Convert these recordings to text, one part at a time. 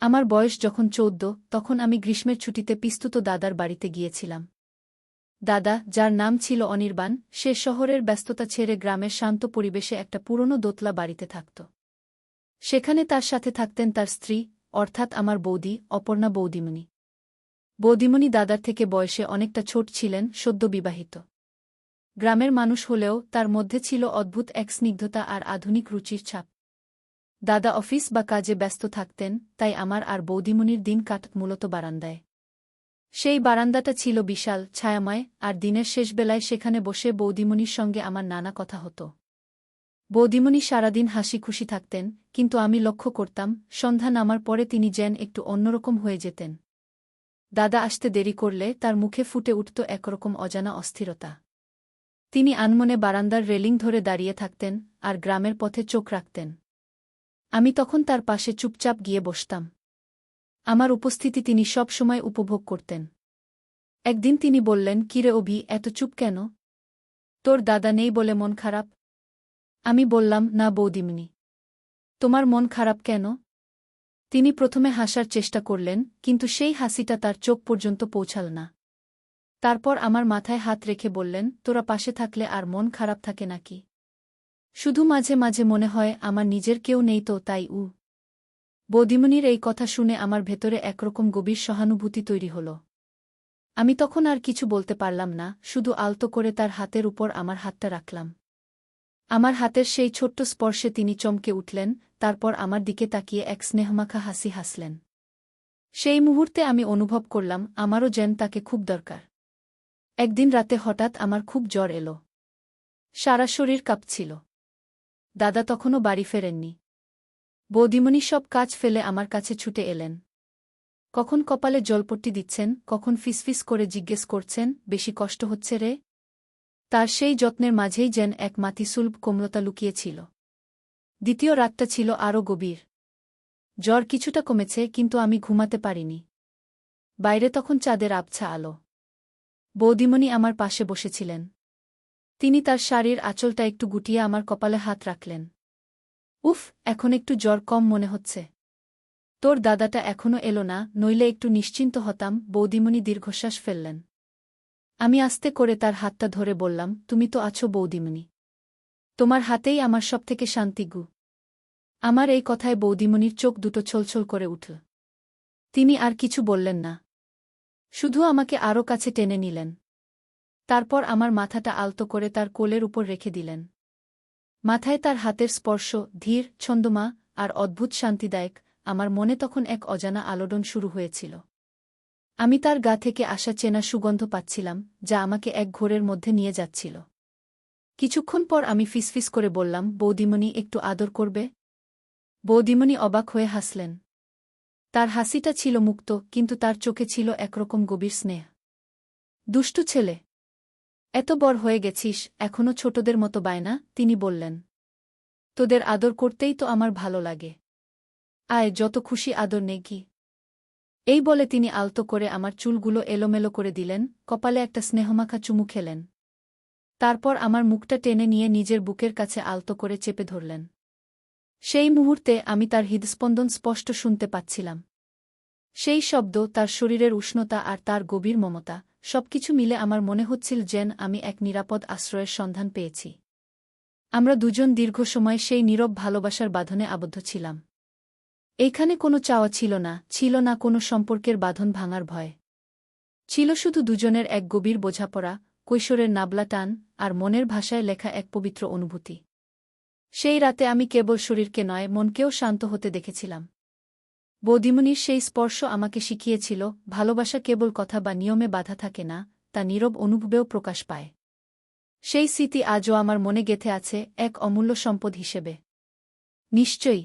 আমার বয়স যখন ১৪, তখন আমি গ্রীষ্মের ছুটিতে পিস্তুত দাদার বাড়িতে গিয়েছিলাম। দাদা, যার নাম ছিল অনির্বাণ, সে শহরের ব্যস্ততা ছেড়ে গ্রামের শান্ত পরিবেশে একটা পুরনো দোতলা বাড়িতে থাকত। সেখানে তার সাথে থাকতেন তার স্ত্রী, অর্থাৎ আমার বৌদি, অপর্ণা বৌদিমণি। বৌদিমণি দাদার থেকে বয়সে অনেকটা ছোট ছিলেন, সদ্য বিবাহিত। গ্রামের মানুষ হলেও তার মধ্যে ছিল অদ্ভুত এক স্নিগ্ধতা আর আধুনিক রুচির ছাপ। দাদা অফিস বা কাজে ব্যস্ত থাকতেন, তাই আমার আর বৌদিমণির দিন কাটত মূলত বারান্দায়। সেই বারান্দাটা ছিল বিশাল, ছায়াময়, আর দিনের শেষবেলায় সেখানে বসে বৌদিমণির সঙ্গে আমার নানা কথা হতো। বৌদিমণি সারাদিন হাসি খুশি থাকতেন, কিন্তু আমি লক্ষ্য করতাম, সন্ধ্যা নামার পরে তিনি যেন একটু অন্যরকম হয়ে যেতেন। দাদা আসতে দেরি করলে তার মুখে ফুটে উঠত একরকম অজানা অস্থিরতা। তিনি আনমনে বারান্দার রেলিং ধরে দাঁড়িয়ে থাকতেন, আর গ্রামের পথে চোখ রাখতেন। আমি তখন তার পাশে চুপচাপ গিয়ে বসতাম। আমার উপস্থিতি তিনি সব সময় উপভোগ করতেন। একদিন তিনি বললেন, কিরে অভি, এত চুপ কেন? তোর দাদা নেই বলে মন খারাপ? আমি বললাম, না বৌদিমণি। তোমার মন খারাপ কেন? তিনি প্রথমে হাসার চেষ্টা করলেন, কিন্তু সেই হাসিটা তার চোখ পর্যন্ত পৌঁছাল না। তারপর আমার মাথায় হাত রেখে বললেন, তোরা পাশে থাকলে আর মন খারাপ থাকে নাকি? শুধু মাঝে মাঝে মনে হয় আমার নিজের কেউ নেই তো, তাই। বৌদিমণির এই কথা শুনে আমার ভেতরে একরকম গভীর সহানুভূতি তৈরি হল। আমি তখন আর কিছু বলতে পারলাম না, শুধু আলতো করে তার হাতের উপর আমার হাতটা রাখলাম। আমার হাতের সেই ছোট্ট স্পর্শে তিনি চমকে উঠলেন, তারপর আমার দিকে তাকিয়ে এক স্নেহমাখা হাসি হাসলেন। সেই মুহূর্তে আমি অনুভব করলাম, আমারও যেন তাকে খুব দরকার। একদিন রাতে হঠাৎ আমার খুব জ্বর এলো। সারা শরীর কাঁপছিল। দাদা তখনও বাড়ি ফেরেননি। বৌদিমণি সব কাজ ফেলে আমার কাছে ছুটে এলেন। কখন কপালে জলপট্টি দিচ্ছেন, কখন ফিসফিস করে জিজ্ঞেস করছেন, বেশি কষ্ট হচ্ছে রে? তার সেই যত্নের মাঝেই যেন এক মাতিসুলভ কোমলতা লুকিয়েছিল। দ্বিতীয় রাতটা ছিল আরও গভীর। জ্বর কিছুটা কমেছে, কিন্তু আমি ঘুমাতে পারিনি। বাইরে তখন চাঁদের আবছা আলো। বৌদিমণি আমার পাশে বসেছিলেন। তিনি তার শাড়ির আঁচলটা একটু গুটিয়ে আমার কপালে হাত রাখলেন। উফ, এখন একটু জ্বর কম মনে হচ্ছে। তোর দাদাটা এখনো এলো না, নইলে একটু নিশ্চিন্ত হতাম। বৌদিমণি দীর্ঘশ্বাস ফেললেন। আমি আস্তে করে তার হাতটা ধরে বললাম, তুমি তো আছো বৌদিমণি। তোমার হাতেই আমার সবথেকে শান্তি গু। আমার এই কথায় বৌদিমণির চোখ দুটো ছলছল করে উঠল। তিনি আর কিছু বললেন না, শুধু আমাকে আরও কাছে টেনে নিলেন। তারপর আমার মাথাটা আলতো করে তার কোলের উপর রেখে দিলেন। মাথায় তার হাতের স্পর্শ, ধীর, ছন্দমা আর অদ্ভুত শান্তিদায়ক। আমার মনে তখন এক অজানা আলোড়ন শুরু হয়েছিল। আমি তার গা থেকে আসা চেনা সুগন্ধ পাচ্ছিলাম, যা আমাকে এক ঘোরের মধ্যে নিয়ে যাচ্ছিল। কিছুক্ষণ পর আমি ফিসফিস করে বললাম, বৌদিমণি, একটু আদর করবে? বৌদিমণি অবাক হয়ে হাসলেন। তার হাসিটা ছিল মুক্ত, কিন্তু তার চোখে ছিল একরকম গভীর স্নেহ। দুষ্টু ছেলে, এত বড় হয়ে গেছিস, এখনও ছোটদের মতো বায়না, তিনি বললেন। তোদের আদর করতেই তো আমার ভালো লাগে। আয়, যত খুশি আদর নে কি। এই বলে তিনি আলতো করে আমার চুলগুলো এলোমেলো করে দিলেন, কপালে একটা স্নেহমাখা চুমু খেলেন। তারপর আমার মুখটা টেনে নিয়ে নিজের বুকের কাছে আলতো করে চেপে ধরলেন। সেই মুহূর্তে আমি তার হৃদস্পন্দন স্পষ্ট শুনতে পাচ্ছিলাম। সেই শব্দ, তার শরীরের উষ্ণতা আর তার গভীর মমতা, সবকিছু মিলে আমার মনে হচ্ছিল যেন আমি এক নিরাপদ আশ্রয়ের সন্ধান পেয়েছি। আমরা দুজন দীর্ঘ সময় সেই নীরব ভালোবাসার বাঁধনে আবদ্ধ ছিলাম। এইখানে কোনো চাওয়া ছিল না, ছিল না কোনো সম্পর্কের বাঁধন ভাঙার ভয়। ছিল শুধু দুজনের এক গভীর বোঝাপড়া, কৈশোরের নাবলা টান, আর মনের ভাষায় লেখা এক পবিত্র অনুভূতি। সেই রাতে আমি কেবল শরীরকে নয়, মনকেও শান্ত হতে দেখেছিলাম। বৌদিমণির সেই স্পর্শ আমাকে শিখিয়েছিল, ভালোবাসা কেবল কথা বা নিয়মে বাধা থাকে না, তা নীরব অনুভবেও প্রকাশ পায়। সেই স্মৃতি আজও আমার মনে গেঁথে আছে, এক অমূল্য সম্পদ হিসেবে। নিশ্চয়ই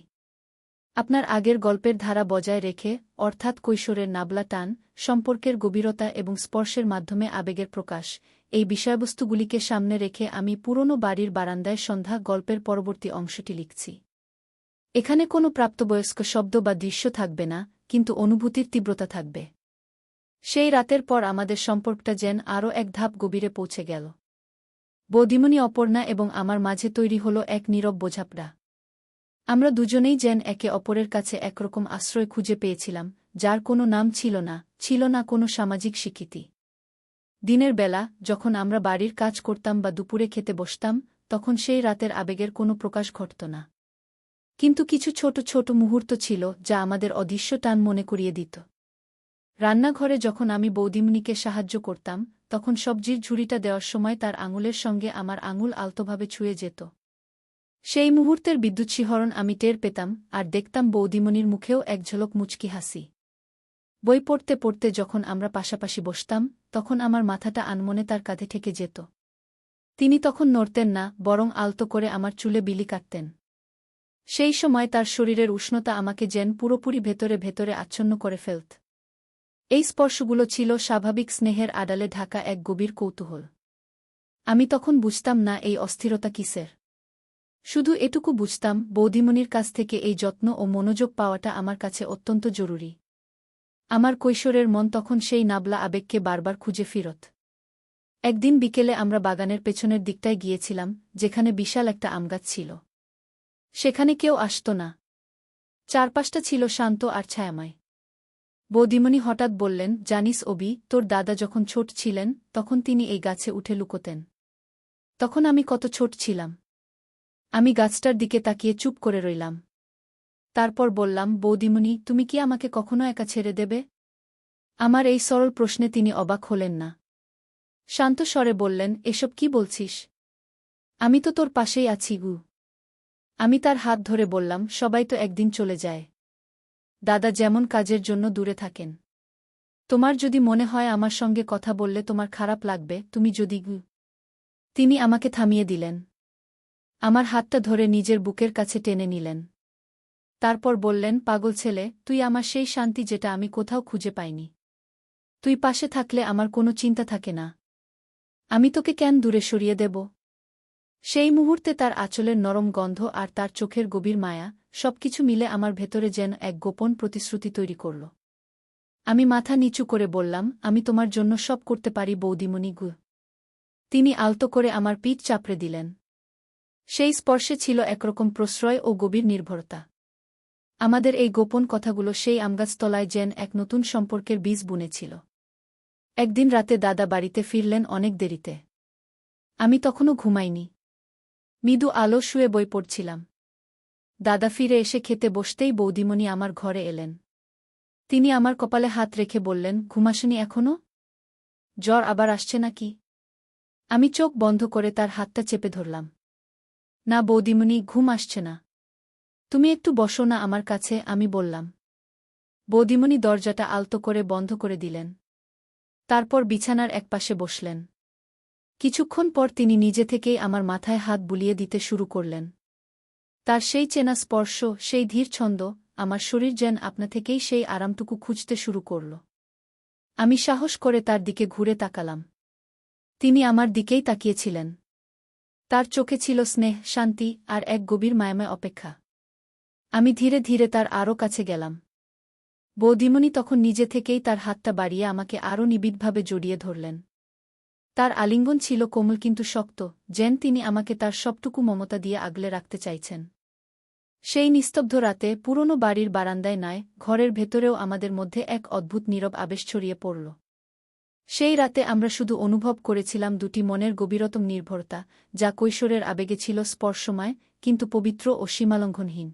আপনার আগের গল্পের ধারা বজায় রেখে, অর্থাৎ কৈশোরের নাবলা টান, সম্পর্কের গভীরতা এবং স্পর্শের মাধ্যমে আবেগের প্রকাশ, এই বিষয়বস্তুগুলিকে সামনে রেখে আমি পুরনো বাড়ির বারান্দায় সন্ধ্যা গল্পের পরবর্তী অংশটি লিখছি। এখানে কোনো প্রাপ্তবয়স্ক শব্দ বা দৃশ্য থাকবে না, কিন্তু অনুভূতির তীব্রতা থাকবে। সেই রাতের পর আমাদের সম্পর্কটা যেন আরও এক ধাপ গভীরে পৌঁছে গেল। বৌদিমণি, অপর্ণা এবং আমার মাঝে তৈরি হল এক নীরব বোঝাপড়া। আমরা দুজনেই যেন একে অপরের কাছে একরকম আশ্রয় খুঁজে পেয়েছিলাম, যার কোনো নাম ছিল না কোনো সামাজিক স্বীকৃতি। দিনের বেলা, যখন আমরা বাড়ির কাজ করতাম বা দুপুরে খেতে বসতাম, তখন সেই রাতের আবেগের কোনো প্রকাশ ঘটত না। কিন্তু কিছু ছোট ছোট মুহূর্ত ছিল যা আমাদের অদৃশ্য টান মনে করিয়ে দিত। রান্নাঘরে যখন আমি বৌদিমণিকে সাহায্য করতাম, তখন সবজির ঝুড়িটা দেওয়ার সময় তার আঙুলের সঙ্গে আমার আঙুল আলতোভাবে ছুঁয়ে যেত। সেই মুহূর্তের বিদ্যুৎ শিহরণ আমি টের পেতাম, আর দেখতাম বৌদিমণির মুখেও এক ঝলক মুচকি হাসি। বই পড়তে পড়তে যখন আমরা পাশাপাশি বসতাম, তখন আমার মাথাটা আনমনে তার কাঁধে ঠেকে যেত। তিনি তখন নড়তেন না, বরং আলতো করে আমার চুলে বিলি কাটতেন। সেই সময় তার শরীরের উষ্ণতা আমাকে যেন পুরোপুরি ভেতরে ভেতরে আচ্ছন্ন করে ফেলত। এই স্পর্শগুলো ছিল স্বাভাবিক স্নেহের আড়ালে ঢাকা এক গভীর কৌতূহল। আমি তখন বুঝতাম না এই অস্থিরতা কিসের। শুধু এটুকু বুঝতাম, বৌদিমণির কাছ থেকে এই যত্ন ও মনোযোগ পাওয়াটা আমার কাছে অত্যন্ত জরুরি। আমার কৈশোরের মন তখন সেই নাবলা আবেগকে বারবার খুঁজে ফিরত। একদিন বিকেলে আমরা বাগানের পেছনের দিকটায় গিয়েছিলাম, যেখানে বিশাল একটা আমগাছ ছিল। সেখানে কেউ আসত না। চারপাশটা ছিল শান্ত আর ছায়াময়। বৌদিমণি হঠাৎ বললেন, জানিস অবি, তোর দাদা যখন ছোট ছিলেন, তখন তিনি এই গাছে উঠে লুকোতেন। তখন আমি কত ছোট ছিলাম। আমি গাছটার দিকে তাকিয়ে চুপ করে রইলাম। তারপর বললাম, বৌদিমণি, তুমি কি আমাকে কখনো একা ছেড়ে দেবে? আমার এই সরল প্রশ্নে তিনি অবাক হলেন না। শান্ত স্বরে বললেন, এসব কি বলছিস? আমি তো তোর পাশেই আছি গু। আমি তার হাত ধরে বললাম, সবাই তো একদিন চলে যায়। দাদা যেমন কাজের জন্য দূরে থাকেন। তোমার যদি মনে হয় আমার সঙ্গে কথা বললে তোমার খারাপ লাগবে, তুমি যদি গু। তিনি আমাকে থামিয়ে দিলেন। আমার হাতটা ধরে নিজের বুকের কাছে টেনে নিলেন। তারপর বললেন, পাগল ছেলে, তুই আমার সেই শান্তি যেটা আমি কোথাও খুঁজে পাইনি। তুই পাশে থাকলে আমার কোনো চিন্তা থাকে না। আমি তোকে কেন দূরে সরিয়ে দেব? সেই মুহূর্তে তার আঁচলের নরম গন্ধ আর তার চোখের গভীর মায়া, সবকিছু মিলে আমার ভেতরে যেন এক গোপন প্রতিশ্রুতি তৈরি করল। আমি মাথা নিচু করে বললাম, আমি তোমার জন্য সব করতে পারি বৌদিমণি গু। তিনি আলতো করে আমার পিঠ চাপড়ে দিলেন। সেই স্পর্শে ছিল একরকম প্রশ্রয় ও গভীর নির্ভরতা। আমাদের এই গোপন কথাগুলো সেই আমগাছতলায় যেন এক নতুন সম্পর্কের বীজ বুনেছিল। একদিন রাতে দাদা বাড়িতে ফিরলেন অনেক দেরিতে। আমি তখনও ঘুমাইনি। মৃদু আলো শুয়ে বই পড়ছিলাম। দাদা ফিরে এসে খেতে বসতেই বৌদিমণি আমার ঘরে এলেন। তিনি আমার কপালে হাত রেখে বললেন, ঘুমাসনি এখনো? জ্বর আবার আসছে নাকি? আমি চোখ বন্ধ করে তার হাতটা চেপে ধরলাম। না বৌদিমণি, ঘুম আসছে না। তুমি একটু বসো না আমার কাছে, আমি বললাম। বৌদিমণি দরজাটা আলতো করে বন্ধ করে দিলেন। তারপর বিছানার একপাশে বসলেন। কিছুক্ষণ পর তিনি নিজে থেকেই আমার মাথায় হাত বুলিয়ে দিতে শুরু করলেন। তার সেই চেনা স্পর্শ, সেই ধীর ছন্দ, আমার শরীর যেন আপনা থেকেই সেই আরামটুকু খুঁজতে শুরু করল। আমি সাহস করে তার দিকে ঘুরে তাকালাম। তিনি আমার দিকেই তাকিয়েছিলেন। তার চোখে ছিল স্নেহ, শান্তি আর এক গভীর মায়াময় অপেক্ষা। আমি ধীরে ধীরে তার আরও কাছে গেলাম। বৌদিমণি তখন নিজে থেকেই তার হাতটা বাড়িয়ে আমাকে আরও নিবিড়ভাবে জড়িয়ে ধরলেন। তার আলিঙ্গন ছিল কোমল কিন্তু শক্ত, যেন তিনি আমাকে তার সবটুকু মমতা দিয়ে আগলে রাখতে চাইছেন। সেই নিস্তব্ধ রাতে পুরনো বাড়ির বারান্দায় নয়, ঘরের ভেতরেও আমাদের মধ্যে এক অদ্ভুত নীরব আবেশ ছড়িয়ে পড়ল। সেই রাতে আমরা শুধু অনুভব করেছিলাম দুটি মনের গভীরতম নির্ভরতা, যা কৈশোরের আবেগে ছিল স্পর্শময়, কিন্তু পবিত্র ও সীমালঙ্ঘনহীন।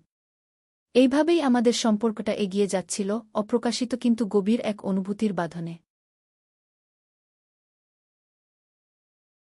এইভাবেই আমাদের সম্পর্কটা এগিয়ে যাচ্ছিল, অপ্রকাশিত কিন্তু গভীর এক অনুভূতির বাঁধনে।